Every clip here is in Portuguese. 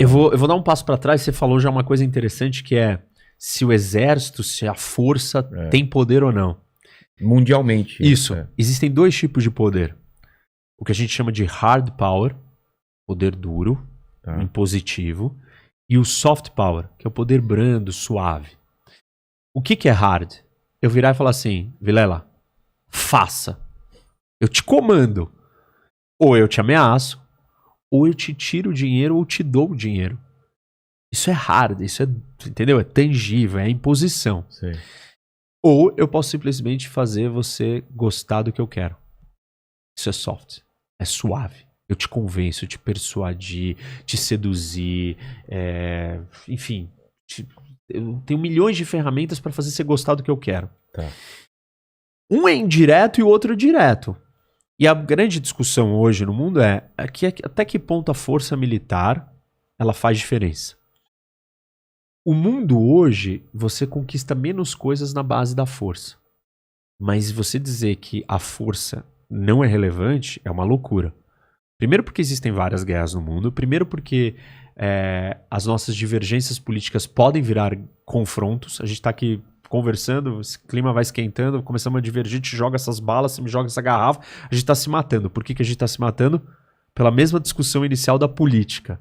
Eu vou dar um passo para trás. Você falou já uma coisa interessante que é se o exército, se a força tem poder ou não. Mundialmente. Isso. Existem dois tipos de poder. O que a gente chama de hard power, poder duro, impositivo, e o soft power, que é o poder brando, suave. O que é hard? Eu virar e falar assim, Vilela, faça. Eu te comando. Ou eu te ameaço, ou eu te tiro o dinheiro, ou te dou o dinheiro. Isso é hard, isso é, entendeu? É tangível, é imposição. Sim. Ou eu posso simplesmente fazer você gostar do que eu quero. Isso é soft, é suave. Eu te convenço, te persuadir, te seduzir, enfim. Eu tenho milhões de ferramentas para fazer você gostar do que eu quero. Tá. Um é indireto e o outro é direto. E a grande discussão hoje no mundo é até que ponto a força militar ela faz diferença. O mundo hoje, você conquista menos coisas na base da força. Mas você dizer que a força não é relevante é uma loucura. Primeiro porque existem várias guerras no mundo. Primeiro porque as nossas divergências políticas podem virar confrontos. A gente está aqui conversando, esse clima vai esquentando, começamos a divergir, a gente joga essas balas, você me joga essa garrafa, a gente está se matando. Por que a gente está se matando? Pela mesma discussão inicial da política.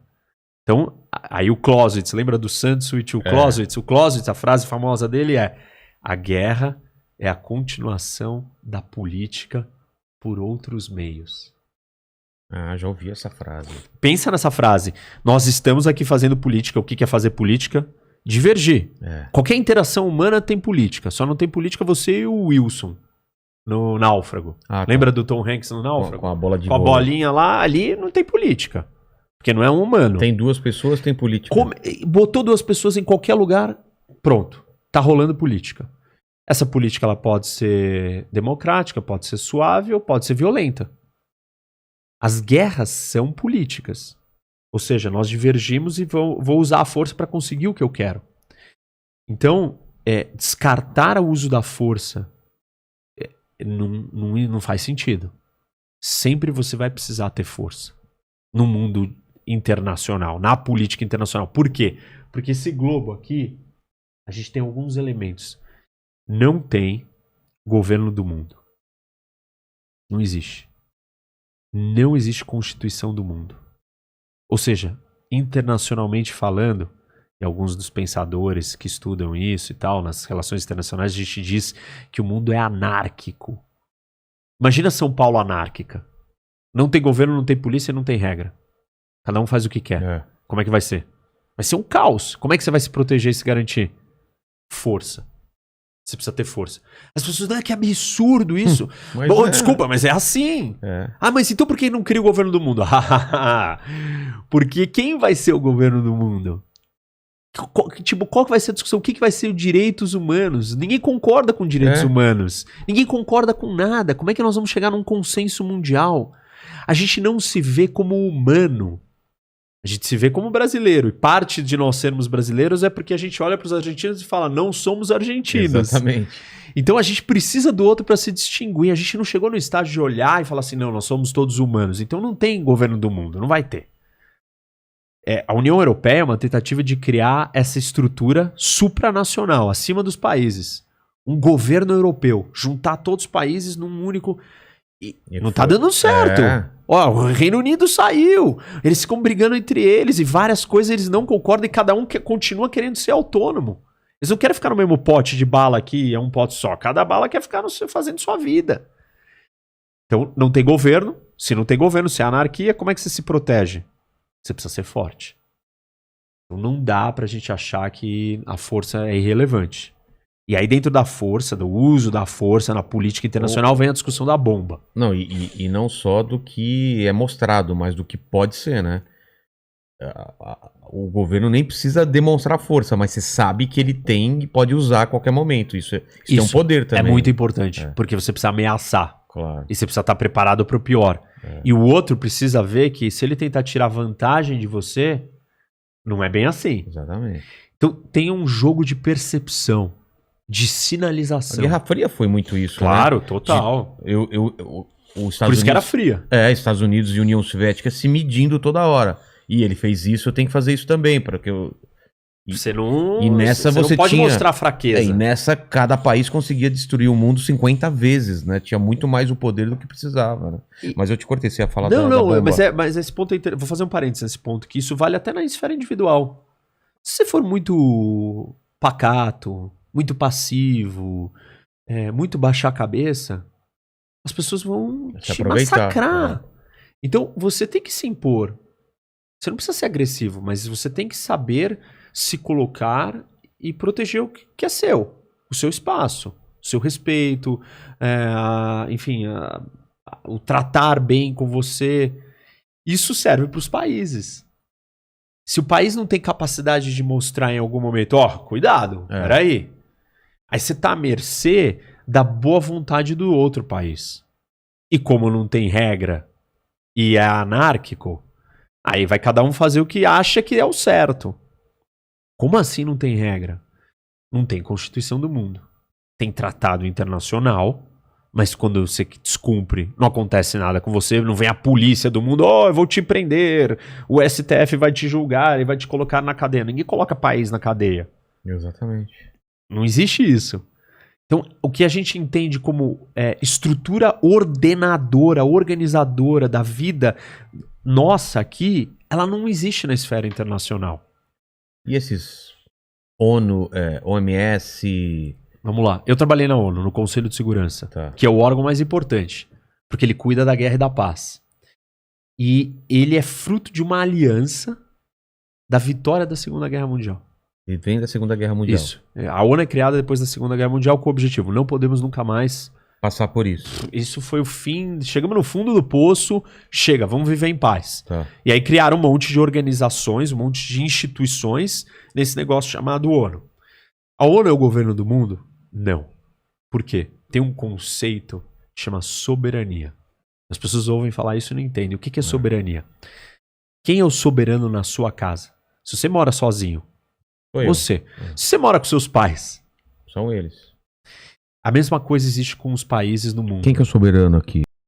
Então, aí o Clausewitz, lembra do Sanderson o Clausewitz? O Clausewitz, a frase famosa dele é: a guerra é a continuação da política por outros meios. Ah, já ouvi essa frase. Pensa nessa frase. Nós estamos aqui fazendo política. O que é fazer política? Divergir. Qualquer interação humana tem política. Só não tem política você e o Wilson no Náufrago. Lembra do Tom Hanks no Náufrago? Com a bola de Com a bolinha lá, ali não tem política. Porque não é um humano. Tem duas pessoas, tem política. Botou duas pessoas em qualquer lugar, pronto. Tá rolando política. Essa política ela pode ser democrática, pode ser suave ou pode ser violenta. As guerras são políticas. Ou seja, nós divergimos e vou usar a força para conseguir o que eu quero. Então, descartar o uso da força não faz sentido. Sempre você vai precisar ter força. No mundo internacional, na política internacional. Por quê? Porque esse globo aqui, a gente tem alguns elementos. Não tem governo do mundo. Não existe. Não existe Constituição do mundo. Ou seja, internacionalmente falando, e alguns dos pensadores que estudam isso e tal, nas relações internacionais, a gente diz que o mundo é anárquico. Imagina São Paulo anárquica. Não tem governo, não tem polícia, não tem regra. Cada um faz o que quer. Como é que vai ser? Vai ser um caos. Como é que você vai se proteger e se garantir? Força. Você precisa ter força. As pessoas, que absurdo isso. Desculpa, mas é assim. Mas então por que não cria o governo do mundo? Porque quem vai ser o governo do mundo? Qual que vai ser a discussão? O que vai ser os direitos humanos? Ninguém concorda com direitos humanos. Ninguém concorda com nada. Como é que nós vamos chegar num consenso mundial? A gente não se vê como humano. A gente se vê como brasileiro. E parte de nós sermos brasileiros é porque a gente olha para os argentinos e fala, não somos argentinos. Exatamente. Então a gente precisa do outro para se distinguir. A gente não chegou no estágio de olhar e falar assim, não, nós somos todos humanos. Então não tem governo do mundo, não vai ter. A União Europeia é uma tentativa de criar essa estrutura supranacional, acima dos países. Um governo europeu. Juntar todos os países num único... E não tá dando certo. O Reino Unido saiu. Eles ficam brigando entre eles e várias coisas eles não concordam e cada um continua querendo ser autônomo. Eles não querem ficar no mesmo pote de bala aqui, é um pote só. Cada bala quer ficar fazendo sua vida. Então não tem governo. Se não tem governo, se é anarquia, como é que você se protege? Você precisa ser forte. Então não dá pra gente achar que a força é irrelevante. E aí dentro da força, do uso da força na política internacional vem a discussão da bomba. Não, e não só do que é mostrado, mas do que pode ser, né? O governo nem precisa demonstrar força, mas você sabe que ele tem e pode usar a qualquer momento. Isso é um poder também. É muito importante, porque você precisa ameaçar. Claro. E você precisa estar preparado para o pior. E o outro precisa ver que se ele tentar tirar vantagem de você, não é bem assim. Exatamente. Então tem um jogo de percepção, de sinalização. A Guerra Fria foi muito isso, claro, né? Por Os Estados isso que era fria. Estados Unidos e União Soviética se medindo toda hora. E ele fez isso, eu tenho que fazer isso também, para que eu... Você não, E nessa você você não pode tinha- mostrar fraqueza. E nessa, cada país conseguia destruir o mundo 50 vezes, né? Tinha muito mais o poder do que precisava, né? Mas eu te cortei, você ia falar da bomba. Mas esse ponto é interessante. Vou fazer um parênteses nesse ponto, que isso vale até na esfera individual. Se você for muito pacato, muito passivo, muito baixar a cabeça, as pessoas vão Se te aproveitar, massacrar. Então, você tem que se impor. Você não precisa ser agressivo, mas você tem que saber se colocar e proteger o que é seu. O seu espaço, o seu respeito, enfim, o tratar bem com você. Isso serve para os países. Se o país não tem capacidade de mostrar em algum momento, cuidado, peraí. Aí você tá à mercê da boa vontade do outro país. E como não tem regra e é anárquico, aí vai cada um fazer o que acha que é o certo. Como assim não tem regra? Não tem Constituição do mundo. Tem tratado internacional, mas quando você descumpre, não acontece nada com você, não vem a polícia do mundo, eu vou te prender, o STF vai te julgar e vai te colocar na cadeia. Ninguém coloca país na cadeia. Exatamente. Não existe isso. Então, o que a gente entende como estrutura ordenadora, organizadora da vida nossa aqui, ela não existe na esfera internacional. E esses ONU, OMS... Vamos lá. Eu trabalhei na ONU, no Conselho de Segurança, Tá. que é o órgão mais importante, porque ele cuida da guerra e da paz. E ele é fruto de uma aliança da vitória da Segunda Guerra Mundial. E vem da Segunda Guerra Mundial. Isso. A ONU é criada depois da Segunda Guerra Mundial com o objetivo: não podemos nunca mais... Passar por isso. Isso foi o fim. Chegamos no fundo do poço, chega, vamos viver em paz. Tá. E aí criaram um monte de organizações, um monte de instituições nesse negócio chamado ONU. A ONU é o governo do mundo? Não. Por quê? Tem um conceito que chama soberania. As pessoas ouvem falar isso e não entendem. O que é soberania? Quem é o soberano na sua casa? Se você mora sozinho, Sou eu. você. Se você mora com seus pais, São eles. a mesma coisa existe com os países no mundo. Quem que é o soberano aqui?